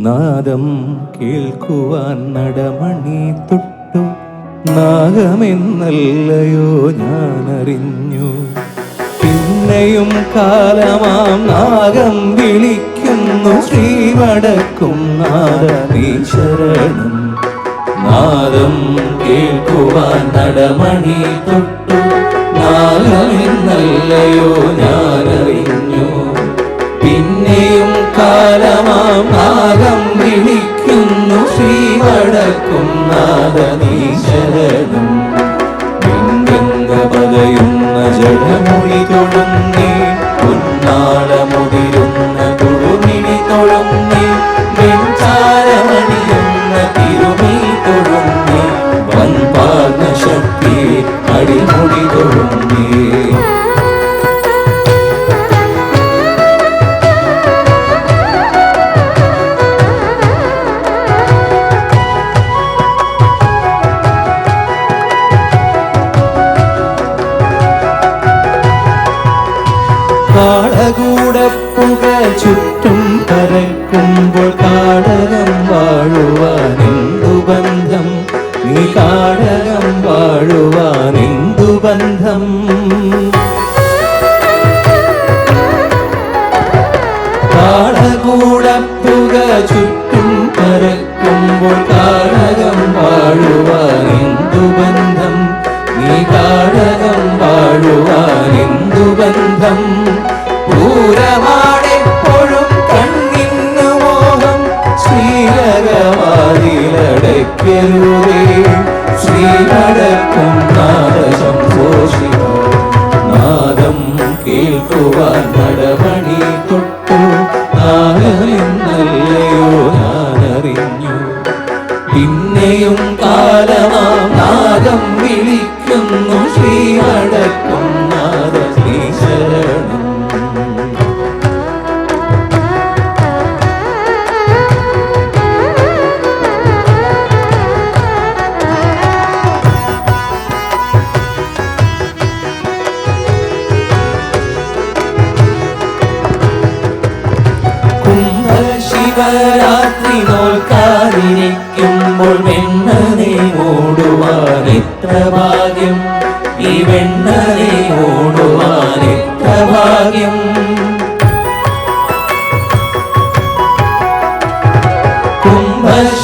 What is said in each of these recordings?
നാദം കേൾക്കുവാൻ നടമണി തൊട്ടു നാഗമെന്നല്ലയോ ഞാനറിഞ്ഞു. പിന്നെയും കാലമാം നാഗം വിളിക്കുന്നു ശ്രീവടക്കും നാദനീ ശരണം. നാദം കേൾക്കുവാൻ നടമണി തൊട്ടു നാഗമെന്നല്ലയോ ഞാനറിഞ്ഞു. പിന്നെയും കാലമാം നാഗം വിളിക്കുന്നു ശ്രീവടക്കും നാദനീ ശരണം. ഗംഗ പതയുന്ന ജഡമൊഴി തൊഴുന്നേ, പൊന്നാളമുതിരുന്ന തുടുമിണി തൊഴുന്നേ, വെൺചാരമണിയുന്ന തിരുമി തൊഴുന്നേ, വൻപാർന്ന ശക്തി അടിമുടി തൊഴുന്നേ. കാളകൂടപ്പുക ചുറ്റും പരക്കുമ്പോൾ കാടകം വാഴുവാനെന്തു ബന്ധം, നീ കാടകം വാഴുവാനെന്തു ബന്ധം. കാളകൂടപ്പുക ചുറ്റും പരക്കുമ്പോൾ കാടകം വാഴുവാനെന്തു ബന്ധം, നീ കാടകം വാഴുവാനെന്തു ബന്ധം. പൂരമാണെപ്പോഴും കണ്ണിന്നു മോഹം, ശ്രീലകവാതിലടയ്ക്കരുതേ, ശ്രീവടക്കും നാദശംഭോ ശിവ. നാദം കേൾക്കുവാൻ നടമണി തൊട്ടു നാഗമെന്നല്ലയോ ഞാനറിഞ്ഞു. പിന്നെയും കാലമാം നാദം വിളിക്കുന്നു ശ്രീവടക്കും നാദനീ ശരണം. ശിവരാത്രി നോൽക്കാതിരിക്കുമ്പോൾ വെണ്ണനെ ഓടുവാൻ എത്ര ഭാഗ്യം, ഈ വെണ്ണനെ ഓടുവാൻ എത്ര ഭാഗ്യം.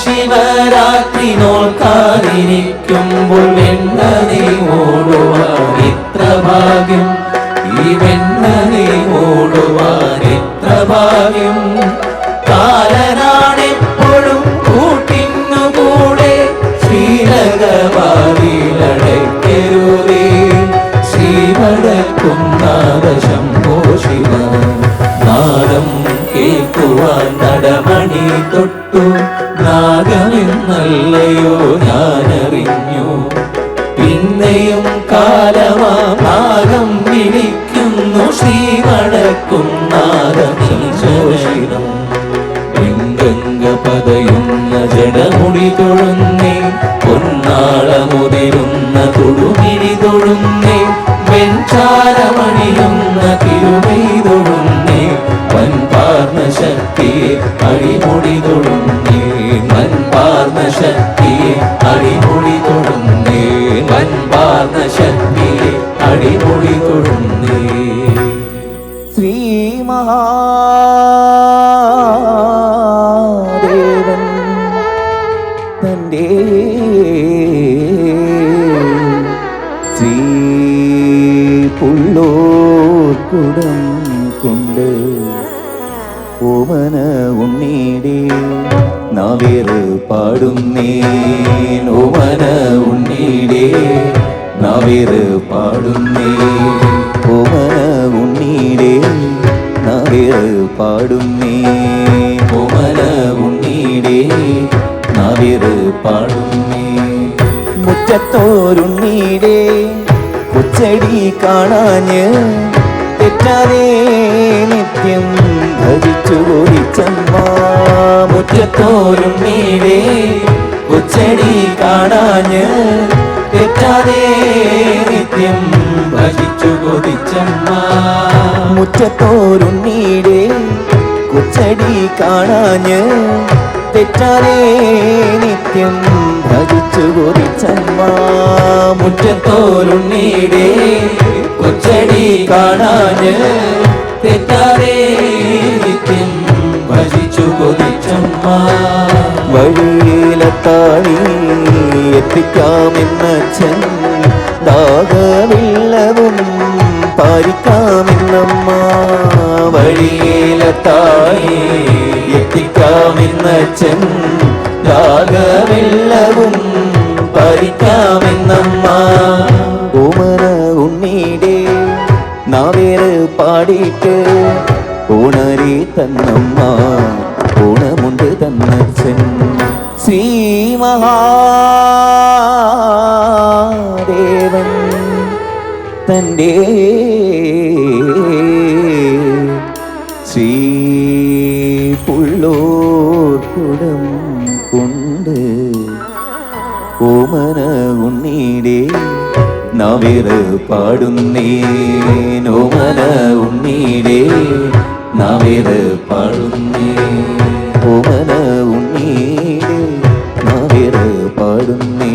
കുംഭശിവരാത്രി നോൽക്കാതിരിക്കുമ്പോൾ വെണ്ണനെ ഓടുവാൻ എത്ര ഭാഗ്യം, ഈ വെണ്ണനെ ഓടുവാൻ എത്ര ഭാഗ്യം. കാലനാണെപ്പോഴും കൂട്ടിന്നു കൂടെ, ശ്രീലകവാതിലടയ്ക്കരുതേ, ശ്രീവടക്കും നാദശംഭോ ശിവ. നാദം കേൾക്കുവാൻ നടമണി തൊട്ടു നാഗമെന്നല്ലയോ ഞാനറിഞ്ഞു. പിന്നെയും കാലമാം നാഗം വിളിക്കുന്നു ശ്രീവടക്കും നാദനീ ശരണം. ഗംഗ പതയുന്ന ജഡമുടി തൊഴുന്നേ, പൊന്നാളമുതിരുന്ന തുടുമിണി തൊഴുന്നേ, വെൺചാരമണിയുന്ന തിരുമൈ തൊഴുന്നേ, വൻപാർന്ന ശക്തിയെ അടിമുടി തൊഴുന്നേ, വൻപാർന്ന ശക്തിയെ അടിമുടി തൊഴുന്നേ, വൻപാർന്ന ശക്തിയെ അടിമുടി തൊഴുന്നേ. ശ്രീ മഹാദേവൻ തൻ്റെ ശ്രീ പുള്ളോർക്കുടം കൊണ്ട് ഓമന ഉണ്ണീടെ നാവേറ് പാടുന്നേൻ, ഓമന ഉണ്ണീടെ നാവേറ് പാടുന്നേ, ഓമന ഉണ്ണീടെ നാവേറ് പാടുന്നേ, ഓമന ഉണ്ണീടെ നാവേറ് പാടുന്നേ. മുറ്റത്തോരുണ്ണീടെ കൊച്ചടി കാണാഞ്ഞ് തെറ്റാതെ നിത്യം ഭജിച്ചു കൊതിച്ചമ്മ. മുറ്റത്തോരുണ്ണീടെ കൊച്ചടി കാണാഞ്ഞ് തെറ്റാതെ നിത്യം ഭജിച്ചു കൊതിച്ചമ്മ. മുറ്റത്തോരുണ്ണീടെ കൊച്ചടി കാണാഞ്ഞ് തെറ്റാതെ നിത്യം ഭജിച്ചു കൊതിച്ചമ്മ മുറ്റത്തോരുണ്ണീടെ കൊച്ചടി കാണാഞ്ഞ് തെറ്റാതെ നിത്യം ഭജിച്ചു കൊതിച്ചമ്മ വഴിയിലെത്താണി എത്തിക്കാമെന്നച്ഛൻ ദാഹമില്ലവും പാലിക്കാമെന്നമ്മ വഴിയിലെത്താണി എത്തിക്കാമെന്നച്ഛൻ ദാഹമില്ലവും പാലിക്കാമെന്നമ്മ ഓമന ഉണ്ണീടെ നാവേറ് പാടിയിട്ട് ഓണരി തന്നമ്മ ഓണമുണ്ട് തന്നച്ഛൻ ശ്രീ മഹാദേവൻ തൻ്റെ ശ്രീ പുള്ളോർക്കുടം കൊണ്ട് ഓമന ഉണ്ണീടെ നാവേറ് പാടുന്നേ ഓമന ഉണ്ണീടെ നാവേറ് പാടുന്നേ ഓമന ഉണ്ണീടെ നാവേറ് പാടുന്നേ